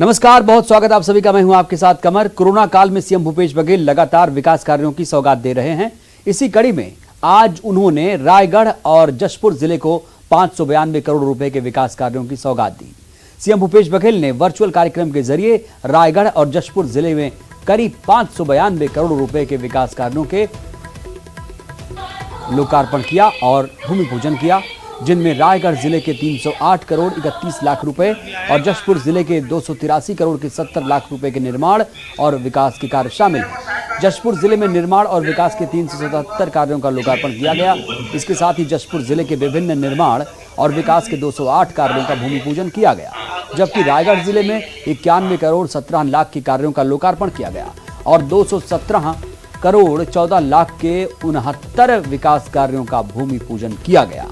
नमस्कार, बहुत स्वागत आप सभी का। मैं हूं आपके साथ कमर। कोरोना काल में सीएम भूपेश बघेल लगातार विकास कार्यों की सौगात दे रहे हैं। इसी कड़ी में आज उन्होंने रायगढ़ और जशपुर जिले को 592 करोड़ रुपए के विकास कार्यों की सौगात दी। सीएम भूपेश बघेल ने वर्चुअल कार्यक्रम के जरिए रायगढ़ और जशपुर जिले में करीब 592 करोड़ रुपए के विकास कार्यों के लोकार्पण किया और भूमि पूजन किया, जिनमें रायगढ़ जिले के 308 करोड़ 31 लाख रुपए और जशपुर जिले के 283 करोड़ के 70 लाख रुपए के निर्माण और विकास के कार्य शामिल हैं। जशपुर जिले में निर्माण और विकास के 377 कार्यों का लोकार्पण किया गया। इसके साथ ही जशपुर जिले के विभिन्न निर्माण और विकास के 208 कार्यों का भूमि पूजन किया गया, जबकि रायगढ़ जिले में 91 करोड़ 17 लाख के कार्यों का लोकार्पण किया गया और 217 करोड़ 14 लाख के 69 विकास कार्यों का भूमि पूजन किया गया।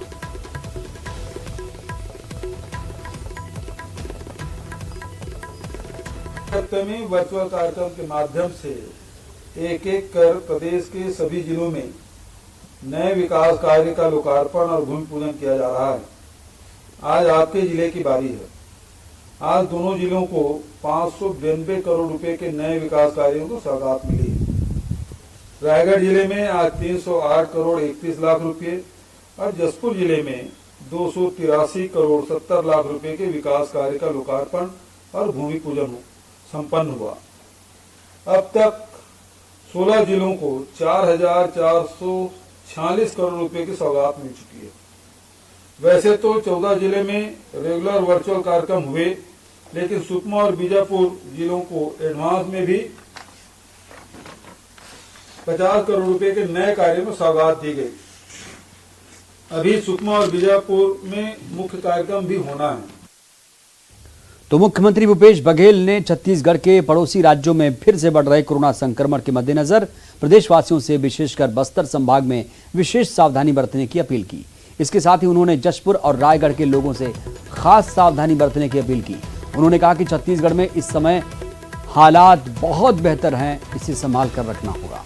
में वर्चुअल कार्यक्रम के माध्यम से एक एक कर प्रदेश के सभी जिलों में नए विकास कार्य का लोकार्पण और भूमि पूजन किया जा रहा है। आज आपके जिले की बारी है। आज दोनों जिलों को 592 करोड़ रुपए के नए विकास कार्यों को सौगात मिली है। रायगढ़ जिले में आज 308 करोड़ 31 लाख रुपए और जशपुर जिले में 283 करोड़ 70 लाख रुपए के विकास कार्य का लोकार्पण और भूमि पूजन संपन्न हुआ। अब तक 16 जिलों को 4,446 करोड़ रुपए की सौगात मिल चुकी है। वैसे तो 14 जिले में रेगुलर वर्चुअल कार्यक्रम हुए, लेकिन सुकमा और बीजापुर जिलों को एडवांस में भी 50 करोड़ रुपए के नए कार्य में सौगात दी गई। अभी सुकमा और बीजापुर में मुख्य कार्यक्रम भी होना है। तो मुख्यमंत्री भूपेश बघेल ने छत्तीसगढ़ के पड़ोसी राज्यों में फिर से बढ़ रहे कोरोना संक्रमण के मद्देनजर प्रदेशवासियों से विशेषकर बस्तर संभाग में विशेष सावधानी बरतने की अपील की। इसके साथ ही उन्होंने जशपुर और रायगढ़ के लोगों से खास सावधानी बरतने की अपील की। उन्होंने कहा कि छत्तीसगढ़ में इस समय हालात बहुत बेहतर हैं, इसे संभाल कर रखना होगा।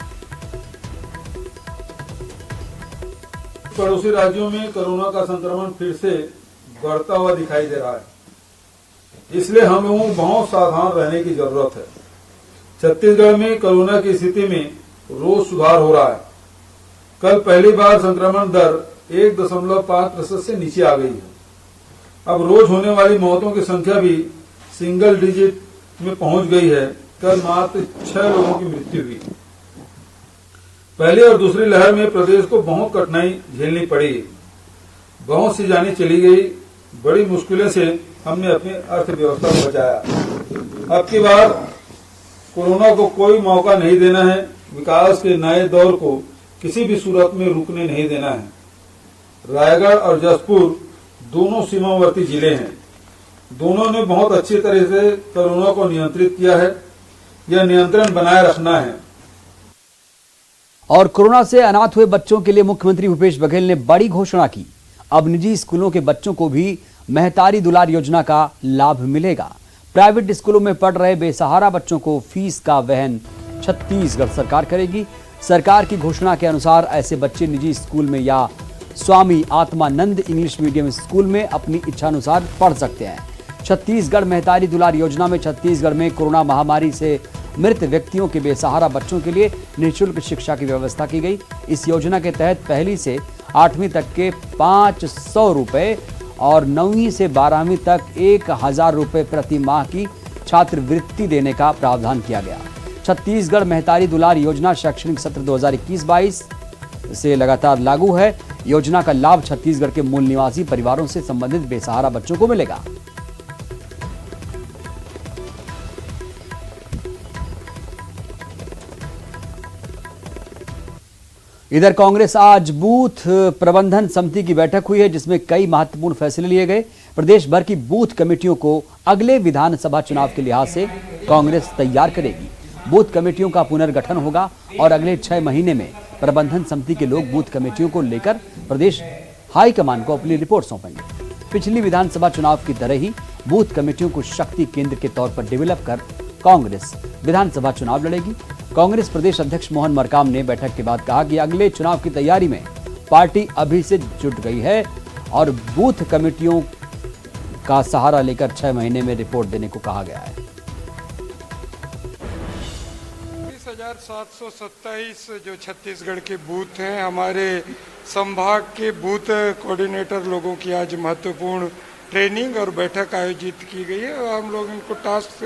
पड़ोसी राज्यों में कोरोना का संक्रमण फिर से बढ़ता हुआ दिखाई दे रहा है, इसलिए हमें बहुत सावधान रहने की जरूरत है। छत्तीसगढ़ में कोरोना की स्थिति में रोज सुधार हो रहा है। कल पहली बार संक्रमण दर 1.5% से नीचे आ गई है। अब रोज होने वाली मौतों की संख्या भी सिंगल डिजिट में पहुंच गई है। कल मात्र 6 लोगों की मृत्यु हुई। पहली और दूसरी लहर में प्रदेश को बहुत कठिनाई झेलनी पड़ी। बहुत सी जानें चली गई। बड़ी मुश्किलों से हमने अपनी अर्थव्यवस्था को बचाया। अब की बार कोरोना को कोई मौका नहीं देना है। विकास के नए दौर को किसी भी सूरत में रुकने नहीं देना है। रायगढ़ और जशपुर दोनों सीमावर्ती जिले हैं। दोनों ने बहुत अच्छी तरह से कोरोना को नियंत्रित किया है। यह नियंत्रण बनाए रखना है। और कोरोना से अनाथ हुए बच्चों के लिए मुख्यमंत्री भूपेश बघेल ने बड़ी घोषणा की। अब निजी स्कूलों के बच्चों को भी महतारी दुलार योजना का लाभ मिलेगा। प्राइवेट स्कूलों में पढ़ रहे बेसहारा बच्चों को फीस का वहन छत्तीसगढ़ सरकार करेगी। सरकार की घोषणा के अनुसार ऐसे बच्चे निजी स्कूल में या Swami Atmanand English medium school में अपनी इच्छानुसार पढ़ सकते हैं। छत्तीसगढ़ महतारी दुलार योजना में छत्तीसगढ़ में कोरोना महामारी से मृत व्यक्तियों के बेसहारा बच्चों के लिए निःशुल्क शिक्षा की व्यवस्था की गई। इस योजना के तहत पहली से 8वीं तक के 500 रुपए और 9वीं से 12वीं तक 1000 रुपए प्रति माह की छात्रवृत्ति देने का प्रावधान किया गया। छत्तीसगढ़ महतारी दुलार योजना शैक्षणिक सत्र 2021-22 से लगातार लागू है। योजना का लाभ छत्तीसगढ़ के मूल निवासी परिवारों से संबंधित बेसहारा बच्चों को मिलेगा। इधर कांग्रेस आज बूथ प्रबंधन समिति की बैठक हुई है, जिसमें कई महत्वपूर्ण फैसले लिए गए। प्रदेश भर की बूथ कमेटियों को अगले विधानसभा चुनाव के लिहाज से कांग्रेस तैयार करेगी। बूथ कमेटियों का पुनर्गठन होगा और अगले 6 महीने में प्रबंधन समिति के लोग बूथ कमेटियों को लेकर प्रदेश हाईकमान को अपनी रिपोर्ट सौंपेंगे। पिछली विधानसभा चुनाव की तरह ही बूथ कमेटियों को शक्ति केंद्र के तौर पर डेवलप कर कांग्रेस विधानसभा चुनाव लड़ेगी। कांग्रेस प्रदेश अध्यक्ष मोहन मरकाम ने बैठक के बाद कहा कि अगले चुनाव की तैयारी में पार्टी अभी से जुट गई है और बूथ कमेटियों का सहारा लेकर 6 महीने में रिपोर्ट देने को कहा गया है। 1727 जो छत्तीसगढ़ के बूथ हैं, हमारे संभाग के बूथ कोऑर्डिनेटर लोगों की आज महत्वपूर्ण ट्रेनिंग और बैठक आयोजित की गई है। और हम लोग इनको टास्क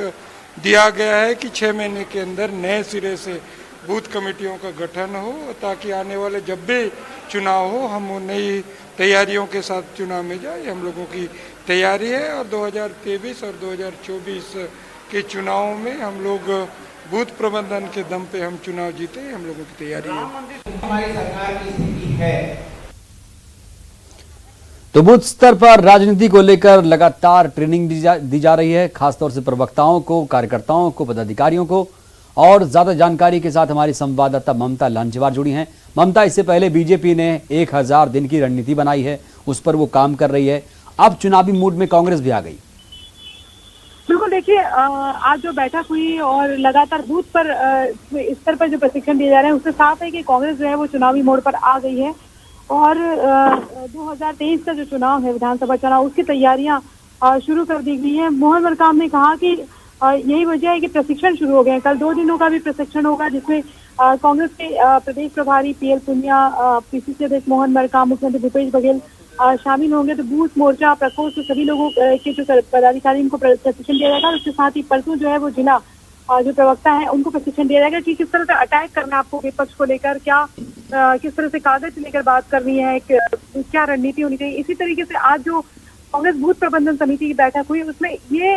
दिया गया है कि 6 महीने के अंदर नए सिरे से बूथ कमेटियों का गठन हो, ताकि आने वाले जब भी चुनाव हो हम नई तैयारियों के साथ चुनाव में जाए। हम लोगों की तैयारी है और 2023 और 2024 के चुनाव में हम लोग बूथ प्रबंधन के दम पे हम चुनाव जीते, हम लोगों की तैयारी है। हमारी सरकार की स्थिति है। तो बूथ स्तर पर राजनीति को लेकर लगातार ट्रेनिंग दी जा रही है, खासतौर से प्रवक्ताओं को, कार्यकर्ताओं को, पदाधिकारियों को। और ज्यादा जानकारी के साथ हमारी संवाददाता ममता लांचेवार जुड़ी हैं। ममता, इससे पहले बीजेपी ने 1000 दिन की रणनीति बनाई है, उस पर वो काम कर रही है। अब चुनावी मूड में कांग्रेस भी आ गई। बिल्कुल, देखिए आज जो बैठक हुई और लगातार बूथ पर स्तर पर जो प्रशिक्षण दिए जा रहे हैं, उससे साफ है कि कांग्रेस जो है वो चुनावी मोड़ पर आ गई है। और 2023 का जो चुनाव है, विधानसभा चुनाव, उसकी तैयारियां शुरू कर दी गई है। मोहन मरकाम ने कहा कि यही वजह है कि प्रशिक्षण शुरू हो गए हैं। कल 2 दिनों का भी प्रशिक्षण होगा, जिसमें कांग्रेस के प्रदेश प्रभारी पीएल पुनिया, पीसीसी अध्यक्ष मोहन मरकाम, मुख्यमंत्री भूपेश बघेल शामिल होंगे। तो बूथ, मोर्चा, प्रकोष्ठ सभी लोगों के जो पदाधिकारी उनको प्रशिक्षण दिया जाएगा। उसके साथ ही परसों जो है वो जिला जो प्रवक्ता है उनको प्रशिक्षण दिया जाएगा कि किस तरह से अटैक करना आपको विपक्ष को लेकर, क्या किस तरह से कागज लेकर बात करनी है, क्या रणनीति होनी चाहिए। इसी तरीके से आज जो कांग्रेस बूथ प्रबंधन समिति की बैठक हुई, उसमें ये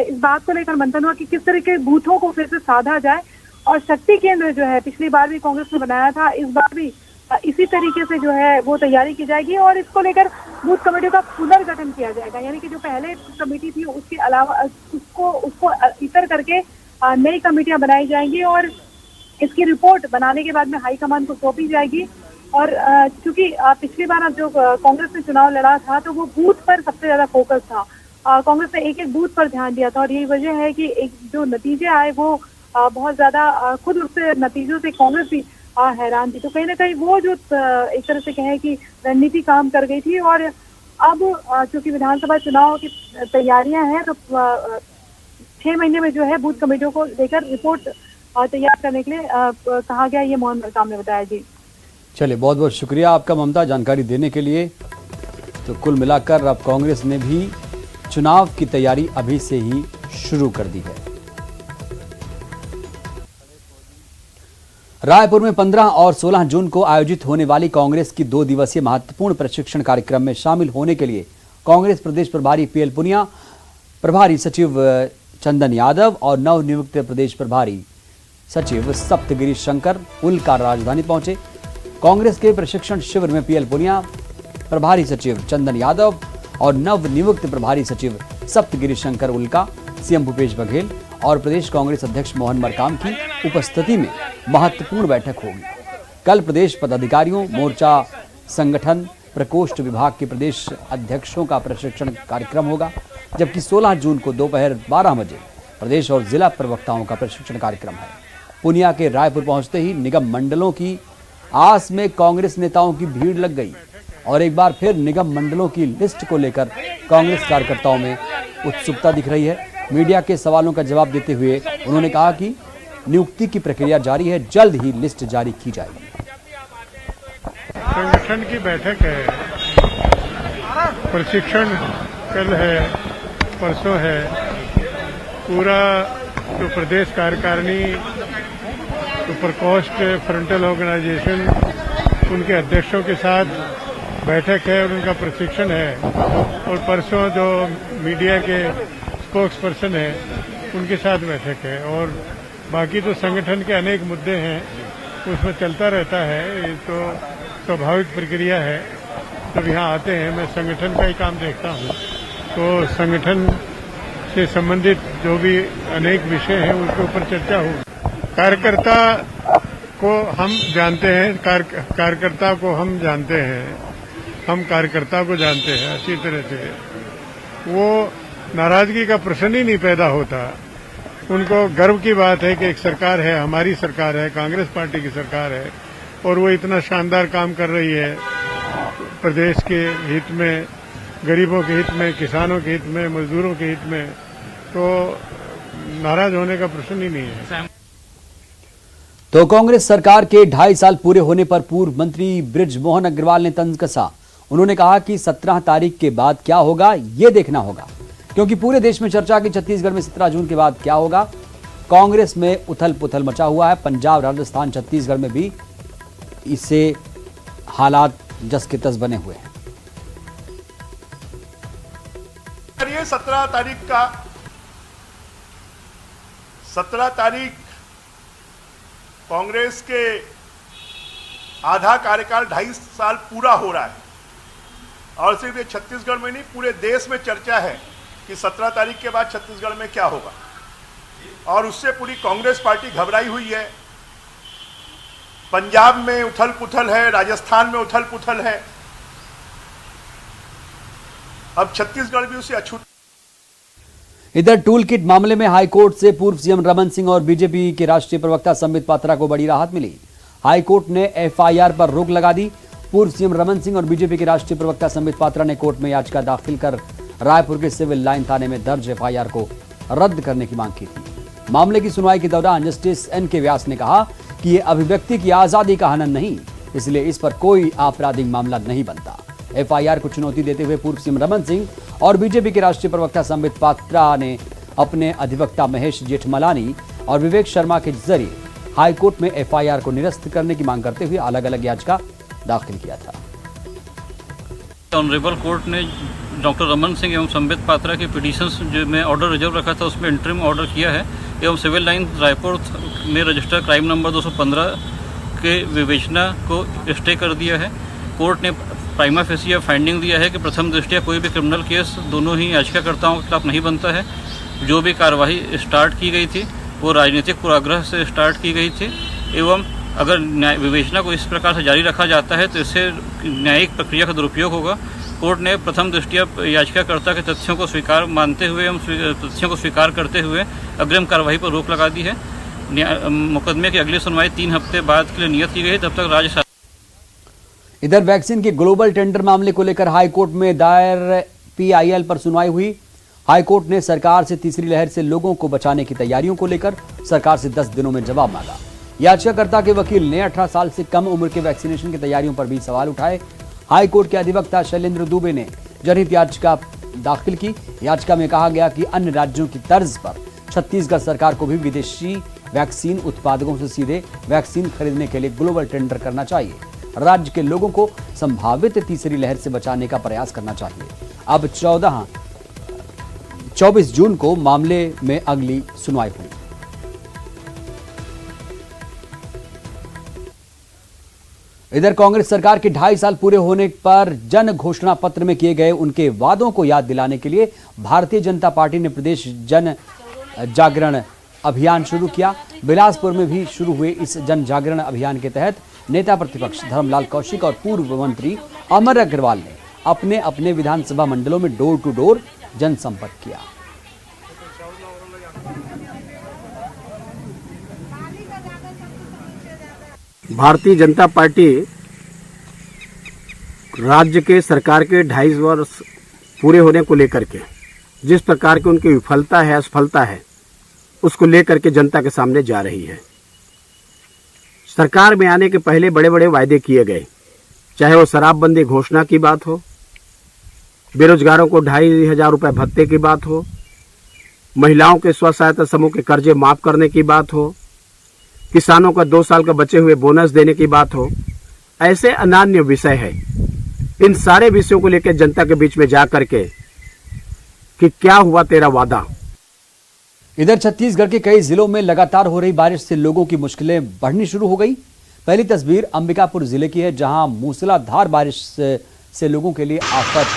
इस बात को लेकर मंथन हुआ कि किस तरह के बूथों को फिर से साधा जाए। और शक्ति केंद्र जो है, पिछली बार भी कांग्रेस ने बनाया था, इस बार भी इसी तरीके से जो है वो तैयारी की जाएगी और इसको लेकर बूथ कमेटियों का पुनर्गठन किया जाएगा। यानी कि जो पहले कमेटी थी उसके अलावा उसको इतर करके नई कमेटियां बनाई जाएंगी और इसकी रिपोर्ट बनाने के बाद में हाईकमान को सौंपी जाएगी। और चूंकि पिछली बार जो कांग्रेस ने चुनाव लड़ा था तो वो बूथ पर सबसे ज्यादा फोकस था। कांग्रेस ने एक बूथ पर ध्यान दिया था और यही वजह है कि एक जो नतीजे आए वो बहुत ज्यादा खुद उससे नतीजों से कांग्रेस भी हैरान थी। तो कहीं ना कहीं वो जो एक तरह से कहें कि रणनीति काम कर गई थी। और अब चूंकि विधानसभा चुनाव की तैयारियां हैं तो 6 महीने में जो है बूथ कमेटियों को लेकर रिपोर्ट तैयार करने के लिए कहा गया। ये मोहन मरकाम ने बताया। जी चलिए, बहुत बहुत शुक्रिया आपका ममता, जानकारी देने के लिए। तो कुल मिलाकर अब कांग्रेस ने भी चुनाव की तैयारी अभी से ही शुरू कर दी है। रायपुर में 15 और 16 जून को आयोजित होने वाली कांग्रेस की 2 दिवसीय महत्वपूर्ण प्रशिक्षण कार्यक्रम में शामिल होने के लिए कांग्रेस प्रदेश प्रभारी पीएल पुनिया, प्रभारी सचिव चंदन यादव और नवनियुक्त प्रदेश प्रभारी सचिव सप्तगिरी शंकर उल्का राजधानी पहुंचे। कांग्रेस के प्रशिक्षण शिविर में पीएल पुनिया, प्रभारी सचिव चंदन यादव और नवनियुक्त प्रभारी सचिव सप्तगिरी शंकर उल्का, सीएम भूपेश बघेल और प्रदेश कांग्रेस अध्यक्ष मोहन मरकाम की उपस्थिति में महत्वपूर्ण बैठक होगी। कल प्रदेश पदाधिकारियों, मोर्चा संगठन, प्रकोष्ठ विभाग के प्रदेश अध्यक्षों का प्रशिक्षण कार्यक्रम होगा, जबकि 16 जून को दोपहर 12 बजे प्रदेश और जिला प्रवक्ताओं का प्रशिक्षण कार्यक्रम है। पुनिया के रायपुर पहुंचते ही निगम मंडलों की आस में कांग्रेस नेताओं की भीड़ लग गई और एक बार फिर निगम मंडलों की लिस्ट को लेकर कांग्रेस कार्यकर्ताओं में उत्सुकता दिख रही है। मीडिया के सवालों का जवाब देते हुए उन्होंने कहा कि नियुक्ति की प्रक्रिया जारी है, जल्द ही लिस्ट जारी की जाएगी। संगठन की बैठक है, प्रशिक्षण कल है, परसों है। पूरा जो प्रदेश कार्यकारिणी, सुपर कोस्ट फ्रंटल ऑर्गेनाइजेशन, उनके अध्यक्षों के साथ बैठक है और उनका प्रशिक्षण है। और परसों जो मीडिया के स्पोक्स पर्सन है उनके साथ बैठक है। और बाकी तो संगठन के अनेक मुद्दे हैं, उसमें चलता रहता है, ये तो स्वाभाविक प्रक्रिया है। जब यहाँ आते हैं, मैं संगठन का ही काम देखता हूँ, तो संगठन से संबंधित जो भी अनेक विषय हैं उसके ऊपर चर्चा हो। कार्यकर्ता को हम जानते हैं, कार्यकर्ता को हम जानते हैं, हम कार्यकर्ता को जानते हैं अच्छी तरह से। वो नाराजगी का प्रश्न ही नहीं पैदा होता। उनको गर्व की बात है कि एक सरकार है, हमारी सरकार है, कांग्रेस पार्टी की सरकार है और वो इतना शानदार काम कर रही है प्रदेश के हित में, गरीबों के हित में, किसानों के हित में, मजदूरों के हित में। तो नाराज होने का प्रश्न ही नहीं है। तो कांग्रेस सरकार के 2.5 साल पूरे होने पर पूर्व मंत्री बृजमोहन अग्रवाल ने तंज कसा। उन्होंने कहा कि 17 तारीख के बाद क्या होगा ये देखना होगा, क्योंकि पूरे देश में चर्चा की छत्तीसगढ़ में 17 जून के बाद क्या होगा। कांग्रेस में उथल पुथल मचा हुआ है। पंजाब, राजस्थान, छत्तीसगढ़ में भी इससे हालात जस के तस बने हुए हैं। 17 तारीख कांग्रेस के आधा कार्यकाल 2.5 साल पूरा हो रहा है और सिर्फ ये छत्तीसगढ़ में नहीं पूरे देश में चर्चा है कि 17 तारीख के बाद छत्तीसगढ़ में क्या होगा और उससे पूरी कांग्रेस पार्टी घबराई हुई है। पंजाब में उथल पुथल है, राजस्थान में उथल पुथल है, अब छत्तीसगढ़ भी उसे अछूत। इधर टूल किट मामले में हाईकोर्ट से पूर्व सीएम रमन सिंह और बीजेपी के राष्ट्रीय प्रवक्ता संबित पात्रा को बड़ी राहत मिली। हाईकोर्ट ने एफआईआर पर रोक लगा दी। पूर्व सीएम रमन सिंह और बीजेपी के राष्ट्रीय प्रवक्ता संबित पात्रा ने कोर्ट में याचिका दाखिल कर रायपुर के सिविल लाइन थाने में दर्ज एफआईआर को रद्द करने की मांग की थी। मामले की सुनवाई के दौरान जस्टिस एन.के. व्यास ने कहा कि ये अभिव्यक्ति की आजादी का हनन नहीं, इसलिए इस पर कोई आपराधिक मामला नहीं बनता। एफआईआर को चुनौती देते हुए पूर्व सीएम रमन सिंह और बीजेपी के राष्ट्रीय प्रवक्ता संबित पात्रा ने अपने अधिवक्ता महेश जेठमलानी और विवेक शर्मा के जरिए हाईकोर्ट में एफआईआर को निरस्त करने की मांग करते हुए अलग अलग याचिका दाखिल किया था। ऑनरेबल कोर्ट ने डॉक्टर रमन सिंह एवं संबित पात्रा के पिटीशंस जो में ऑर्डर रिजर्व रखा था उसमें इंटरिम ऑर्डर किया है एवं सिविल लाइन रायपुर में रजिस्टर क्राइम नंबर 215 के विवेचना को स्टे कर दिया है। कोर्ट ने प्राइमा फेसिया फाइंडिंग दिया है कि प्रथम दृष्टया कोई भी क्रिमिनल केस दोनों ही याचिकाकर्ताओं के खिलाफ नहीं बनता है। जो भी कार्रवाई स्टार्ट की गई थी वो राजनीतिक पूर्वाग्रह से स्टार्ट की गई थी एवं अगर न्याय विवेचना को इस प्रकार से जारी रखा जाता है तो इससे न्यायिक प्रक्रिया का दुरुपयोग होगा। कोर्ट ने प्रथम दृष्टया याचिकाकर्ता के तथ्यों को स्वीकार मानते हुए एवं तथ्यों को स्वीकार करते हुए अग्रिम कार्रवाई पर रोक लगा दी है। मुकदमे की अगली सुनवाई 3 हफ्ते बाद के लिए नियत की गई। तब तक राज्य। इधर वैक्सीन के ग्लोबल टेंडर मामले को लेकर हाईकोर्ट में दायर पीआईएल पर सुनवाई हुई। हाईकोर्ट ने सरकार से तीसरी लहर से लोगों को बचाने की तैयारियों को लेकर सरकार से 10 दिनों में जवाब मांगा। याचिकाकर्ता के वकील ने 18 साल से कम उम्र के वैक्सीनेशन की तैयारियों पर भी सवाल उठाए। हाईकोर्ट के अधिवक्ता शैलेंद्र दुबे ने जनहित याचिका दाखिल की। याचिका में कहा गया कि अन्य राज्यों की तर्ज पर छत्तीसगढ़ सरकार को भी विदेशी वैक्सीन उत्पादकों से सीधे वैक्सीन खरीदने के लिए ग्लोबल टेंडर करना चाहिए। राज्य के लोगों को संभावित तीसरी लहर से बचाने का प्रयास करना चाहिए। अब 24 जून को मामले में अगली सुनवाई हुई। इधर कांग्रेस सरकार के 2.5 साल पूरे होने पर जन घोषणा पत्र में किए गए उनके वादों को याद दिलाने के लिए भारतीय जनता पार्टी ने प्रदेश जन जागरण अभियान शुरू किया। बिलासपुर में भी शुरू हुए इस जन जागरण अभियान के तहत नेता प्रतिपक्ष धर्मलाल कौशिक और पूर्व मंत्री अमर अग्रवाल ने अपने अपने विधानसभा मंडलों में डोर टू डोर जनसंपर्क किया। भारतीय जनता पार्टी राज्य के सरकार के 2.5 वर्ष पूरे होने को लेकर के जिस प्रकार की उनकी विफलता है, असफलता है, उसको लेकर के जनता के सामने जा रही है। सरकार में आने के पहले बड़े बड़े वायदे किए गए, चाहे वो शराबबंदी घोषणा की बात हो, बेरोजगारों को 2,500 रुपये भत्ते की बात हो, महिलाओं के स्व सहायता समूह के कर्जे माफ करने की बात हो, किसानों का 2 साल का बचे हुए बोनस देने की बात हो। ऐसे अनन्य विषय है। इन सारे विषयों को लेकर जनता के बीच में जा करके कि क्या हुआ तेरा वादा। इधर छत्तीसगढ़ के कई जिलों में लगातार हो रही बारिश से लोगों की मुश्किलें बढ़नी शुरू हो गई। पहली तस्वीर अंबिकापुर जिले की है, जहां मूसलाधार बारिश से लोगों के लिए आफत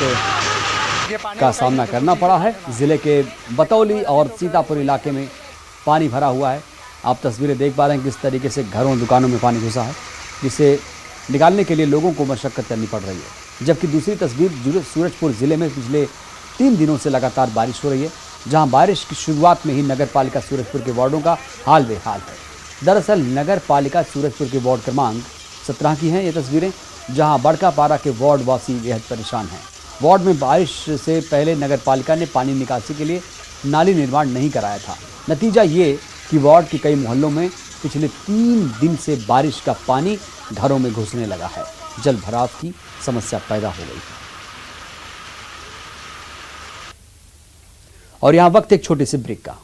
का सामना करना पड़ा है। जिले के बतौली और सीतापुर इलाके में पानी भरा हुआ है। आप तस्वीरें देख पा रहे हैं किस तरीके से घरों दुकानों में पानी घुसा है, जिसे निकालने के लिए लोगों को मशक्कत करनी पड़ रही है। जबकि दूसरी तस्वीर सूरजपुर जिले में पिछले 3 दिनों से लगातार बारिश हो रही है, जहां बारिश की शुरुआत में ही नगर पालिका सूरजपुर के वार्डों का हाल बेहाल है। दरअसल नगर पालिका सूरजपुर के वार्ड क्रमांक 17 की हैं ये तस्वीरें, जहां बड़का पारा के वार्ड वासी बेहद परेशान हैं। वार्ड में बारिश से पहले नगर पालिका ने पानी निकासी के लिए नाली निर्माण नहीं कराया था। नतीजा ये कि वार्ड के कई मोहल्लों में पिछले 3 दिन से बारिश का पानी घरों में घुसने लगा है। जल भराव की समस्या पैदा हो गई है। और यहां वक्त एक छोटे से ब्रेक का।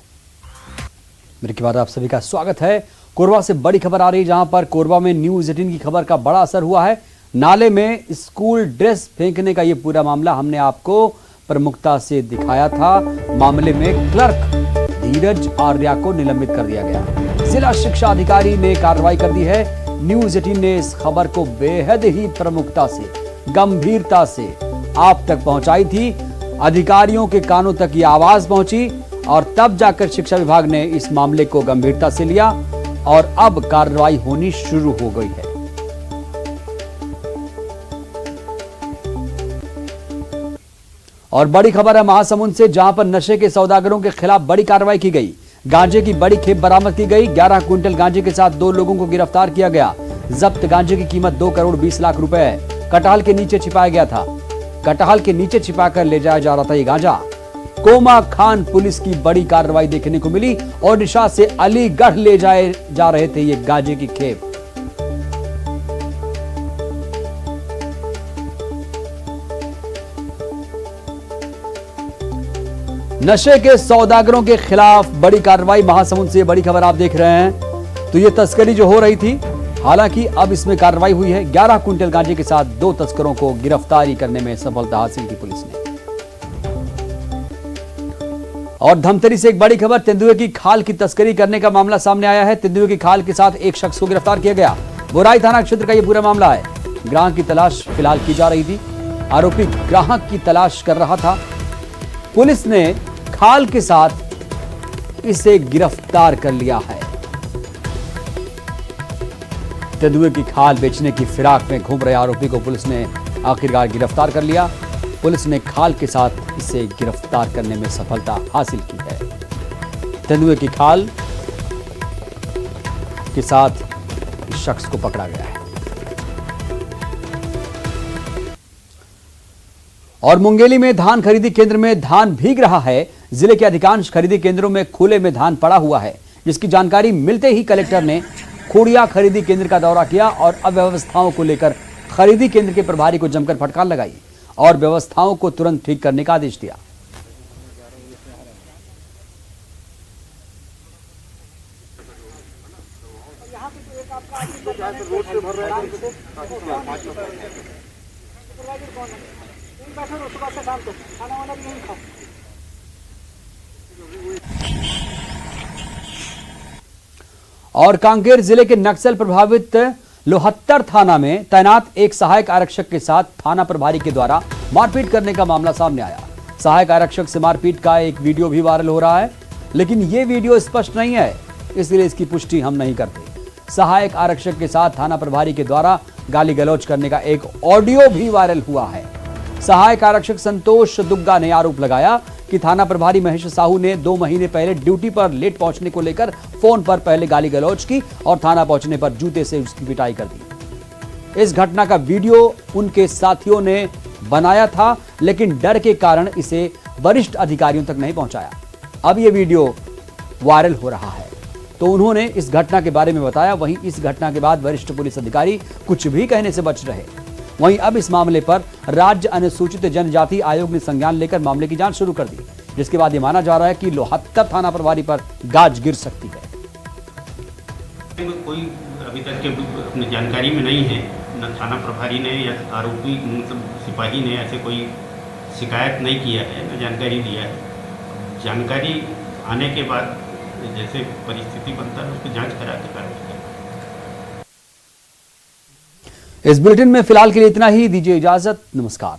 ब्रेक के बाद आप सभी का स्वागत है। कोरबा से बड़ी खबर आ रही है, जहां पर कोरबा में न्यूज़ 18 की खबर का बड़ा असर हुआ है। नाले में स्कूल ड्रेस फेंकने का यह पूरा मामला हमने आपको प्रमुखता से दिखाया था। मामले में क्लर्क धीरज आर्या को निलंबित कर दिया गया। जिला शिक्षा अधिकारी ने कार्रवाई कर दी है। न्यूज़ 18 ने इस खबर को बेहद ही प्रमुखता से, गंभीरता से आप तक पहुंचाई थी। अधिकारियों के कानों तक ये आवाज पहुंची और तब जाकर शिक्षा विभाग ने इस मामले को गंभीरता से लिया और अब कार्रवाई होनी शुरू हो गई है। और बड़ी खबर है महासमुंद से, जहां पर नशे के सौदागरों के खिलाफ बड़ी कार्रवाई की गई। गांजे की बड़ी खेप बरामद की गई। 11 क्विंटल गांजे के साथ 2 लोगों को गिरफ्तार किया गया। जब्त गांजे की कीमत 2 करोड़ 20 लाख रुपए है। कटहल के नीचे छिपाया गया था। कटहल के नीचे छिपाकर ले जाया जा रहा था ये गांजा। कोमा खान पुलिस की बड़ी कार्रवाई देखने को मिली। ओडिशा से अलीगढ़ ले जाए जा रहे थे ये गांजे की खेप। नशे के सौदागरों के खिलाफ बड़ी कार्रवाई। महासमुंद से बड़ी खबर आप देख रहे हैं। तो ये तस्करी जो हो रही थी, हालांकि अब इसमें कार्रवाई हुई है। 11 क्विंटल गांजे के साथ 2 तस्करों को गिरफ्तारी करने में सफलता हासिल की पुलिस ने। और धमतरी से एक बड़ी खबर, तेंदुए की खाल की तस्करी करने का मामला सामने आया है। तेंदुए की खाल के साथ एक शख्स को गिरफ्तार किया गया। बुराई थाना क्षेत्र का यह पूरा मामला है। ग्राहक की तलाश फिलहाल की जा रही थी। आरोपी ग्राहक की तलाश कर रहा था। पुलिस ने खाल के साथ इसे गिरफ्तार कर लिया है। तेंदुए की खाल बेचने की फिराक में घूम रहे आरोपी को पुलिस ने आखिरकार गिरफ्तार कर लिया। पुलिस ने खाल के साथ इसे गिरफ्तार करने में सफलता हासिल की है। तेंदुए की खाल के साथ इस शख्स को पकड़ा गया है। और मुंगेली में धान खरीदी केंद्र में धान भीग रहा है। जिले के अधिकांश खरीदी केंद्रों में खुले में धान पड़ा हुआ है, जिसकी जानकारी मिलते ही कलेक्टर ने खोड़िया खरीदी केंद्र का दौरा किया और अव्यवस्थाओं को लेकर खरीदी केंद्र के प्रभारी को जमकर फटकार लगाई और व्यवस्थाओं को तुरंत ठीक करने का आदेश दिया। और कांकेर जिले के नक्सल प्रभावित लोहत्तर थाना में तैनात एक सहायक आरक्षक के साथ थाना प्रभारी के द्वारा मारपीट करने का मामला सामने आया। सहायक आरक्षक से मारपीट का एक वीडियो भी वायरल हो रहा है, लेकिन यह वीडियो स्पष्ट नहीं है, इसलिए इसकी पुष्टि हम नहीं करते। सहायक आरक्षक के साथ थाना प्रभारी के द्वारा गाली गलौज करने का एक ऑडियो भी वायरल हुआ है। सहायक आरक्षक संतोष दुग्गा ने आरोप लगाया कि थाना प्रभारी महेश साहू ने 2 महीने पहले ड्यूटी पर लेट पहुंचने को लेकर फोन पर पहले गाली गलौज की और थाना पहुंचने पर जूते से उसकी पिटाई कर दी। इस घटना का वीडियो उनके साथियों ने बनाया था, लेकिन डर के कारण इसे वरिष्ठ अधिकारियों तक नहीं पहुंचाया। अब यह वीडियो वायरल हो रहा है, तो उन्होंने इस घटना के बारे में बताया। वहीं इस घटना के बाद वरिष्ठ पुलिस अधिकारी कुछ भी कहने से बच रहे। वहीं अब इस मामले पर राज्य अनुसूचित जनजाति आयोग ने संज्ञान लेकर मामले की जांच शुरू कर दी, जिसके बाद ये माना जा रहा है कि लोहत्तर थाना प्रभारी पर गाज गिर सकती है। कोई अभी तक के अपनी जानकारी में नहीं है, न थाना प्रभारी ने या आरोपी मतलब सिपाही ने ऐसे कोई शिकायत नहीं किया है, न जानकारी दिया है। जानकारी आने के बाद जैसे परिस्थिति बनता है उसकी जांच करा के कार्रवाई करें। इस बुलेटिन में फिलहाल के लिए इतना ही। दीजिए इजाजत। नमस्कार।